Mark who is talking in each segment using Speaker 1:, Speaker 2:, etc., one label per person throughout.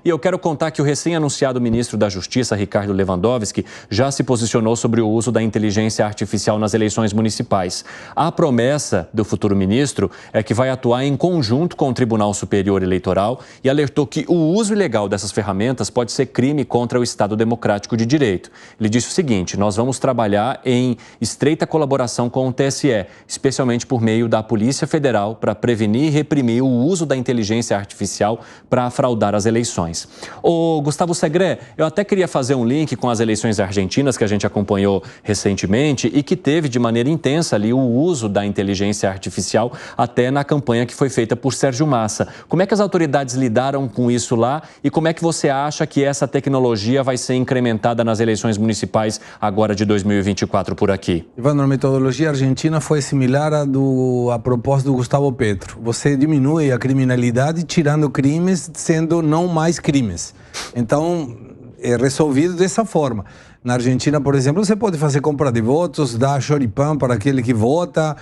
Speaker 1: E eu quero contar que o recém-anunciado ministro da Justiça, Ricardo Lewandowski, já se posicionou sobre o uso da inteligência artificial nas eleições municipais. A promessa do futuro ministro é que vai atuar em conjunto com o Tribunal Superior Eleitoral e alertou que o uso ilegal dessas ferramentas pode ser crime contra o Estado Democrático de Direito. Ele disse o seguinte: nós vamos trabalhar em estreita colaboração com o TSE, especialmente por meio da Polícia Federal, para prevenir e reprimir o uso da inteligência artificial para fraudar as eleições. Ô, Gustavo Segré, eu até queria fazer um link com as eleições argentinas que a gente acompanhou recentemente e que teve de maneira intensa ali o uso da inteligência artificial até na campanha que foi feita por Sérgio Massa. Como é que as autoridades lidaram com isso lá e como é que você acha que essa tecnologia vai ser incrementada nas eleições municipais agora de 2024 por aqui?
Speaker 2: Evandro, a metodologia argentina foi similar à proposta do Gustavo Petro. Você diminui a criminalidade tirando crimes, sendo não mais crimes. Então, é resolvido dessa forma. Na Argentina, por exemplo, você pode fazer compra de votos, dar choripã para aquele que vota,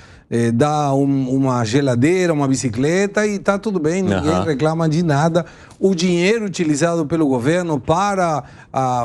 Speaker 2: dar uma geladeira, uma bicicleta e está tudo bem, ninguém reclama de nada. O dinheiro utilizado pelo governo para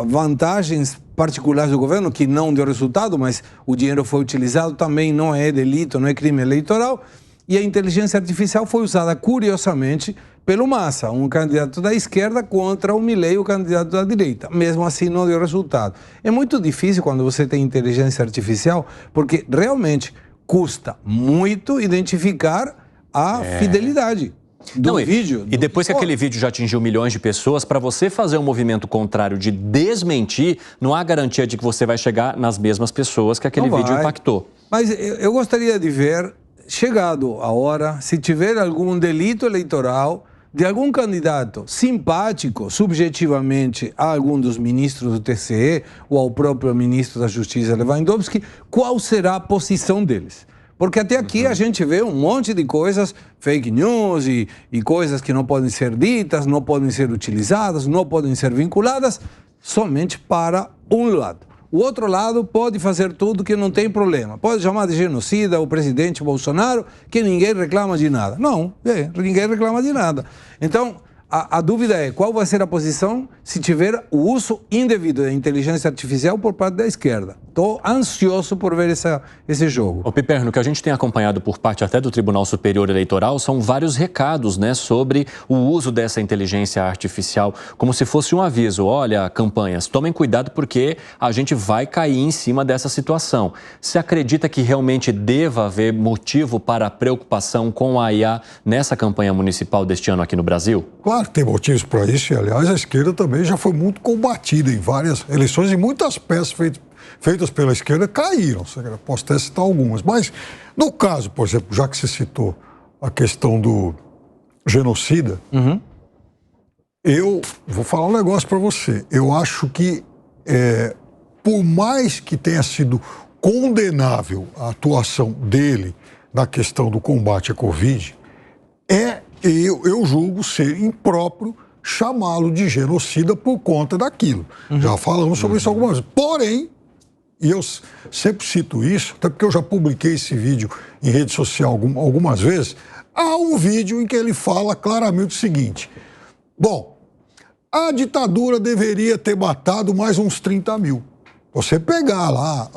Speaker 2: vantagens particulares do governo, que não deu resultado, mas o dinheiro foi utilizado, também não é delito, não é crime eleitoral. E a inteligência artificial foi usada, curiosamente, pelo Massa, um candidato da esquerda contra o Milei, o candidato da direita. Mesmo assim, não deu resultado. É muito difícil quando você tem inteligência artificial, porque realmente custa muito identificar a fidelidade do vídeo.
Speaker 1: E depois que aquele vídeo já atingiu milhões de pessoas, para você fazer um movimento contrário de desmentir, não há garantia de que você vai chegar nas mesmas pessoas que aquele vídeo impactou.
Speaker 2: Mas eu gostaria de ver, chegado a hora, se tiver algum delito eleitoral de algum candidato simpático, subjetivamente, a algum dos ministros do TSE ou ao próprio ministro da Justiça, Lewandowski, qual será a posição deles? Porque até aqui a gente vê um monte de coisas, fake news e coisas que não podem ser ditas, não podem ser utilizadas, não podem ser vinculadas somente para um lado. O outro lado pode fazer tudo que não tem problema. Pode chamar de genocida o presidente Bolsonaro, que ninguém reclama de nada. Não, ninguém reclama de nada. Então, a dúvida é qual vai ser a posição se tiver o uso indevido da inteligência artificial por parte da esquerda. Estou ansioso por ver esse jogo.
Speaker 1: Ô Piperno, o que a gente tem acompanhado por parte até do Tribunal Superior Eleitoral são vários recados, né, sobre o uso dessa inteligência artificial, como se fosse um aviso. Olha, campanhas, tomem cuidado porque a gente vai cair em cima dessa situação. Você acredita que realmente deva haver motivo para preocupação com a IA nessa campanha municipal deste ano aqui no Brasil?
Speaker 3: Claro que tem motivos para isso e, aliás, a esquerda também já foi muito combatida em várias eleições e muitas peças feitas pela esquerda caíram. Posso até citar algumas. Mas, no caso, por exemplo, já que você citou a questão do genocida, eu vou falar um negócio para você. Eu acho que, por mais que tenha sido condenável a atuação dele na questão do combate à Covid, eu julgo ser impróprio chamá-lo de genocida por conta daquilo. Já falamos sobre isso algumas vezes. Porém, e eu sempre cito isso, até porque eu já publiquei esse vídeo em rede social algumas vezes, há um vídeo em que ele fala claramente o seguinte: bom, a ditadura deveria ter matado mais uns 30 mil. Você pegar lá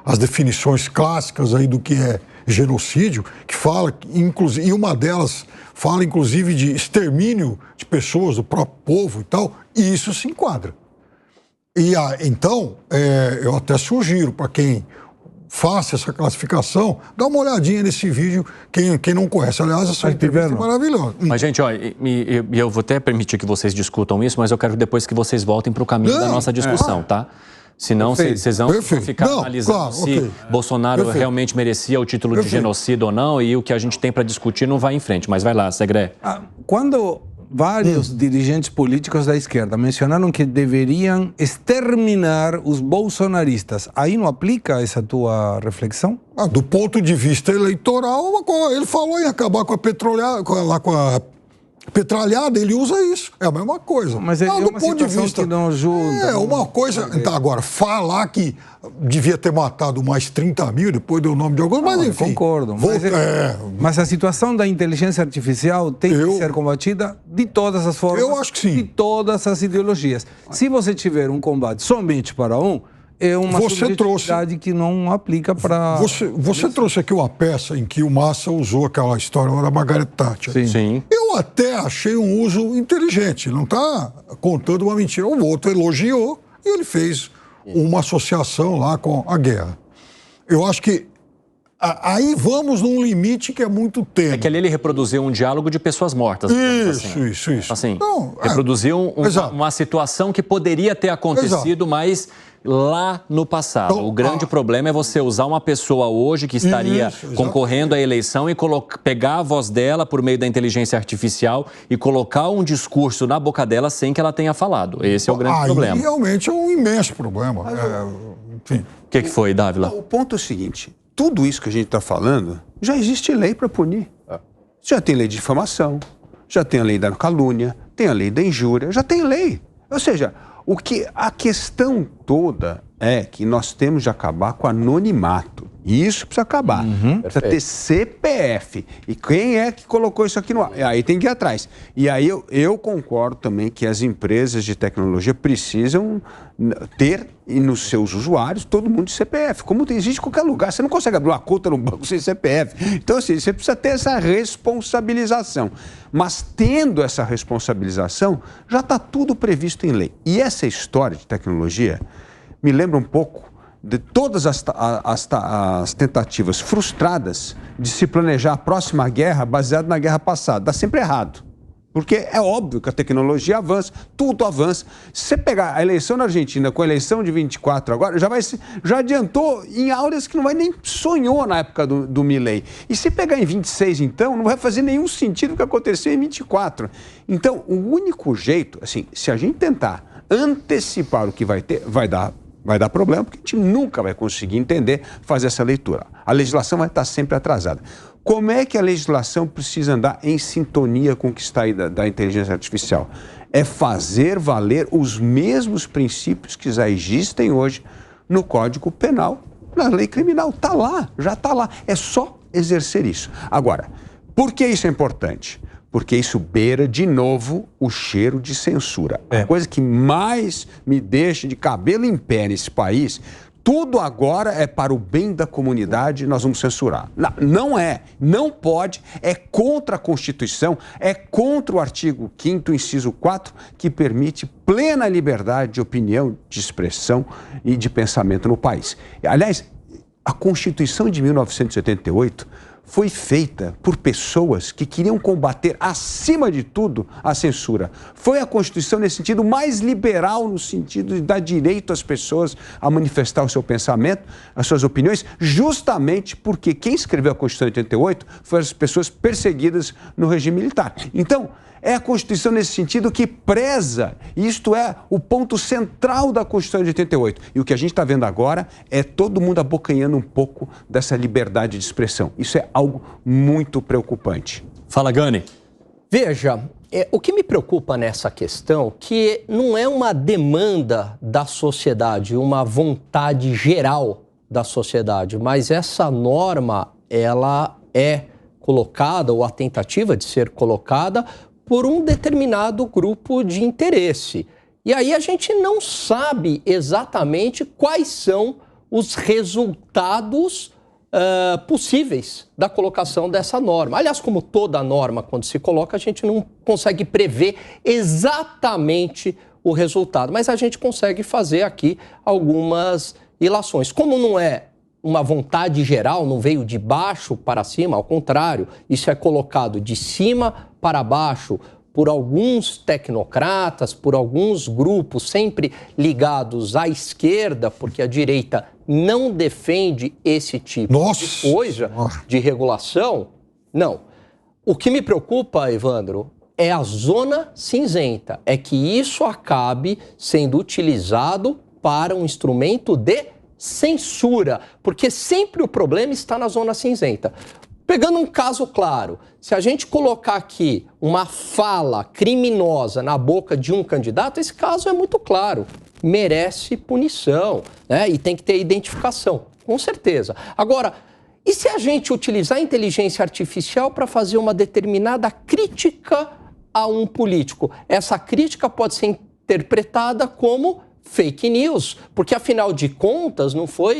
Speaker 3: as definições clássicas aí do que é genocídio, que fala, inclusive, e uma delas fala inclusive de extermínio de pessoas do próprio povo e tal, e isso se enquadra. E então, eu até sugiro para quem faça essa classificação, dá uma olhadinha nesse vídeo, quem não conhece. Aliás, essa entrevista é maravilhosa.
Speaker 1: Mas, gente, ó, eu vou até permitir que vocês discutam isso, mas eu quero depois que vocês voltem para o caminho da nossa discussão, tá? Senão, vocês vão ficar analisando se Bolsonaro realmente merecia o título de genocida ou não, e o que a gente tem para discutir não vai em frente. Mas vai lá, Segré.
Speaker 2: Quando vários dirigentes políticos da esquerda mencionaram que deveriam exterminar os bolsonaristas, aí não aplica essa tua reflexão?
Speaker 3: Do ponto de vista eleitoral, ele falou em acabar com a petrolera, com a Petralhada, ele usa isso. É a mesma coisa.
Speaker 2: Mas é uma situação que não ajuda.
Speaker 3: Uma coisa... Então, agora, falar que devia ter matado mais 30 mil, depois deu o nome de alguns, mas enfim...
Speaker 2: Concordo. Mas a situação da inteligência artificial tem que ser combatida de todas as formas.
Speaker 3: Eu acho que sim.
Speaker 2: De todas as ideologias. Se você tiver um combate somente para um, é uma subjetividade que não aplica para...
Speaker 3: Você trouxe aqui uma peça em que o Massa usou aquela história da Margaret Thatcher.
Speaker 1: Sim.
Speaker 3: Eu até achei um uso inteligente. Ele não está contando uma mentira. O outro elogiou e ele fez uma associação lá com a guerra. Eu acho que aí vamos num limite que é muito tênue.
Speaker 1: É que ali ele reproduziu um diálogo de pessoas mortas.
Speaker 3: Isso.
Speaker 1: Assim,
Speaker 3: não,
Speaker 1: reproduziu uma situação que poderia ter acontecido, mas lá no passado. Então, o grande problema é você usar uma pessoa hoje que estaria concorrendo à eleição e pegar a voz dela por meio da inteligência artificial e colocar um discurso na boca dela sem que ela tenha falado. Esse é o grande problema.
Speaker 3: Realmente é um imenso problema.
Speaker 1: Enfim. O que foi, Dávila?
Speaker 4: O ponto é o seguinte, tudo isso que a gente está falando, já existe lei para punir. Já tem lei de difamação, já tem a lei da calúnia, tem a lei da injúria, já tem lei. Ou seja, a questão toda é que nós temos de acabar com o anonimato. Isso precisa acabar. Precisa ter CPF. E quem é que colocou isso aqui no ar? Aí tem que ir atrás. E aí eu concordo também que as empresas de tecnologia precisam ter nos seus usuários todo mundo de CPF. Como existe em qualquer lugar. Você não consegue abrir uma conta no banco sem CPF. Então, assim, você precisa ter essa responsabilização. Mas tendo essa responsabilização, já está tudo previsto em lei. E essa história de tecnologia me lembra um pouco de todas as tentativas frustradas de se planejar a próxima guerra baseada na guerra passada. Dá sempre errado. Porque é óbvio que a tecnologia avança, tudo avança. Se você pegar a eleição na Argentina com a eleição de 24 agora, já adiantou em áreas que não vai nem sonhou na época do Milei. E se pegar em 26, então, não vai fazer nenhum sentido o que aconteceu em 24. Então, o único jeito, assim, se a gente tentar antecipar o que vai ter, vai dar problema, porque a gente nunca vai conseguir entender, fazer essa leitura. A legislação vai estar sempre atrasada. Como é que a legislação precisa andar em sintonia com o que está aí da inteligência artificial? É fazer valer os mesmos princípios que já existem hoje no Código Penal, na lei criminal. Está lá, já está lá. É só exercer isso. Agora, por que isso é importante? Porque isso beira, de novo, o cheiro de censura. A coisa que mais me deixa de cabelo em pé nesse país, tudo agora é para o bem da comunidade, nós vamos censurar. Não pode, é contra a Constituição, é contra o artigo 5º, inciso 4, que permite plena liberdade de opinião, de expressão e de pensamento no país. Aliás, a Constituição de 1988... foi feita por pessoas que queriam combater, acima de tudo, a censura. Foi a Constituição, nesse sentido, mais liberal, no sentido de dar direito às pessoas a manifestar o seu pensamento, as suas opiniões, justamente porque quem escreveu a Constituição de 88 foram as pessoas perseguidas no regime militar. Então, é a Constituição nesse sentido que preza, isto é o ponto central da Constituição de 88. E o que a gente está vendo agora é todo mundo abocanhando um pouco dessa liberdade de expressão. Isso é algo muito preocupante.
Speaker 1: Fala, Gani.
Speaker 5: Veja, o que me preocupa nessa questão que não é uma demanda da sociedade, uma vontade geral da sociedade, mas essa norma, ela é colocada, ou a tentativa de ser colocada, por um determinado grupo de interesse. E aí a gente não sabe exatamente quais são os resultados possíveis da colocação dessa norma. Aliás, como toda norma, quando se coloca, a gente não consegue prever exatamente o resultado, mas a gente consegue fazer aqui algumas ilações. Como não é uma vontade geral, não veio de baixo para cima, ao contrário, isso é colocado de cima para baixo por alguns tecnocratas, por alguns grupos sempre ligados à esquerda, porque a direita não defende esse tipo de coisa, de regulação. Não. O que me preocupa, Evandro, é a zona cinzenta, é que isso acabe sendo utilizado para um instrumento de censura, porque sempre o problema está na zona cinzenta. Pegando um caso claro, se a gente colocar aqui uma fala criminosa na boca de um candidato, esse caso é muito claro, merece punição, né? E tem que ter identificação, com certeza. Agora, e se a gente utilizar a inteligência artificial para fazer uma determinada crítica a um político? Essa crítica pode ser interpretada como fake news, porque afinal de contas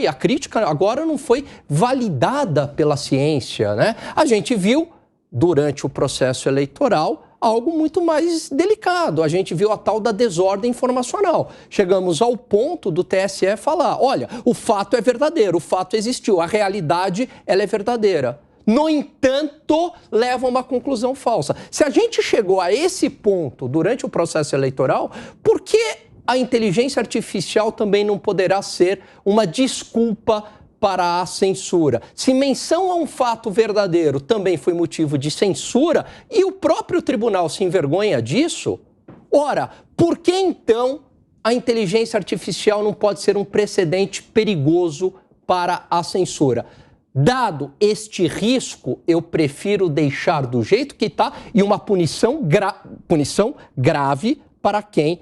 Speaker 5: a crítica agora não foi validada pela ciência, né? A gente viu durante o processo eleitoral algo muito mais delicado. A gente viu a tal da desordem informacional. Chegamos ao ponto do TSE falar, olha, o fato é verdadeiro, o fato existiu, a realidade ela é verdadeira. No entanto, leva a uma conclusão falsa. Se a gente chegou a esse ponto durante o processo eleitoral, por que a inteligência artificial também não poderá ser uma desculpa para a censura? Se menção a um fato verdadeiro também foi motivo de censura e o próprio tribunal se envergonha disso, ora, por que então a inteligência artificial não pode ser um precedente perigoso para a censura? Dado este risco, eu prefiro deixar do jeito que está e uma punição grave para quem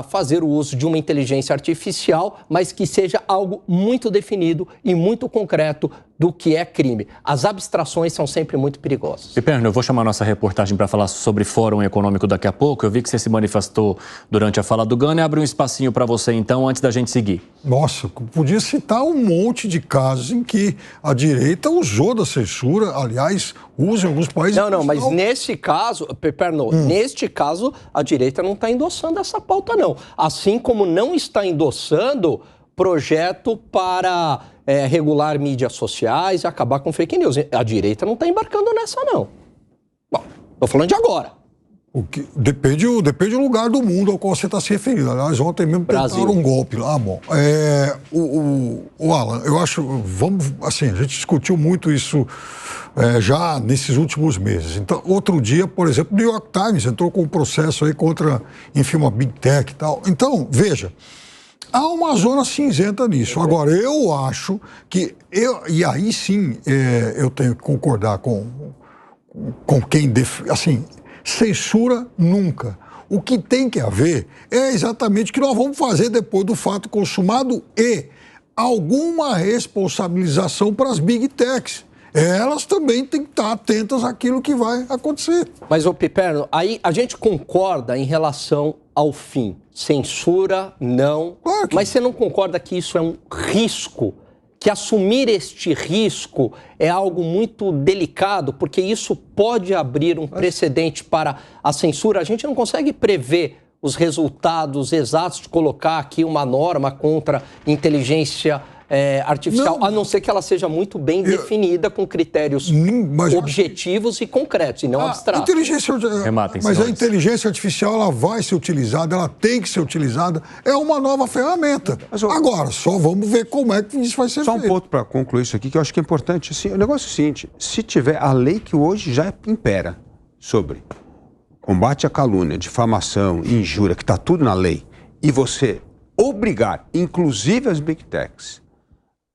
Speaker 5: fazer o uso de uma inteligência artificial, mas que seja algo muito definido e muito concreto do que é crime. As abstrações são sempre muito perigosas.
Speaker 1: Piperno, eu vou chamar a nossa reportagem para falar sobre Fórum Econômico daqui a pouco. Eu vi que você se manifestou durante a fala do Gana e abre um espacinho para você, então, antes da gente seguir.
Speaker 3: Nossa, podia citar um monte de casos em que a direita usou da censura, aliás, usa em alguns países...
Speaker 5: Não, mas nesse caso, Piperno, neste caso, a direita não está endossando essa pauta, não. Assim como não está endossando projeto para regular mídias sociais e acabar com fake news. A direita não está embarcando nessa, não. Bom, estou falando de agora.
Speaker 3: Depende do lugar do mundo ao qual você está se referindo. Aliás, ontem mesmo tentaram um golpe lá. Bom, Alan, eu acho, a gente discutiu muito isso já nesses últimos meses. Então, outro dia, por exemplo, o New York Times entrou com um processo aí contra, enfim, uma Big Tech e tal. Então, veja, há uma zona cinzenta nisso. Agora, eu acho que, e aí sim eu tenho que concordar com quem, assim, censura nunca. O que tem que haver é exatamente o que nós vamos fazer depois do fato consumado e alguma responsabilização para as Big Techs. Elas também têm que estar atentas àquilo que vai acontecer.
Speaker 5: Mas, Piperno, aí a gente concorda em relação ao fim. Censura, não. Claro que... Mas você não concorda que isso é um risco? Que assumir este risco é algo muito delicado, porque isso pode abrir um precedente para a censura. A gente não consegue prever os resultados exatos de colocar aqui uma norma contra inteligência artificial, a não ser que ela seja muito bem definida, com critérios objetivos e concretos, e não abstratos.
Speaker 3: Mas a inteligência artificial ela vai ser utilizada, ela tem que ser utilizada, é uma nova ferramenta. Agora, só vamos ver como é que isso vai ser feito.
Speaker 4: Só um ponto para concluir isso aqui, que eu acho que é importante. Assim, o negócio é o seguinte, se tiver a lei que hoje já impera sobre combate à calúnia, difamação, injúria, que está tudo na lei, e você obrigar, inclusive as Big Techs,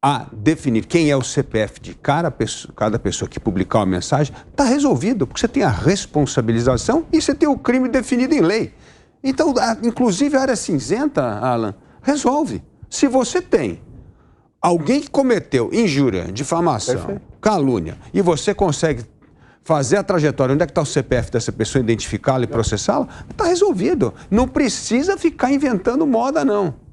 Speaker 4: a definir quem é o CPF de cada pessoa que publicar uma mensagem, está resolvido, porque você tem a responsabilização e você tem o crime definido em lei. Então, inclusive a área cinzenta, Alan, resolve. Se você tem alguém que cometeu injúria, difamação, calúnia, e você consegue fazer a trajetória, onde é que está o CPF dessa pessoa, identificá-la e processá-la, está resolvido. Não precisa ficar inventando moda, não.